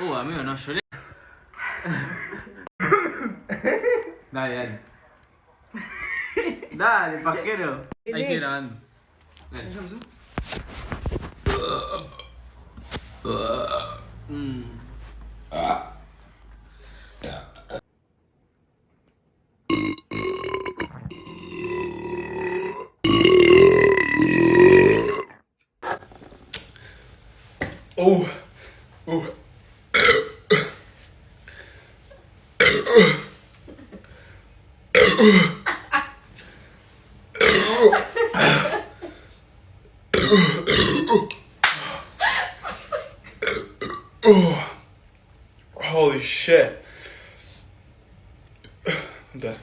Amigo, no lloré. Dale, dale. Dale, pajero. Ahí sigue grabando. Dale. Oh. Holy shit. I'm dead.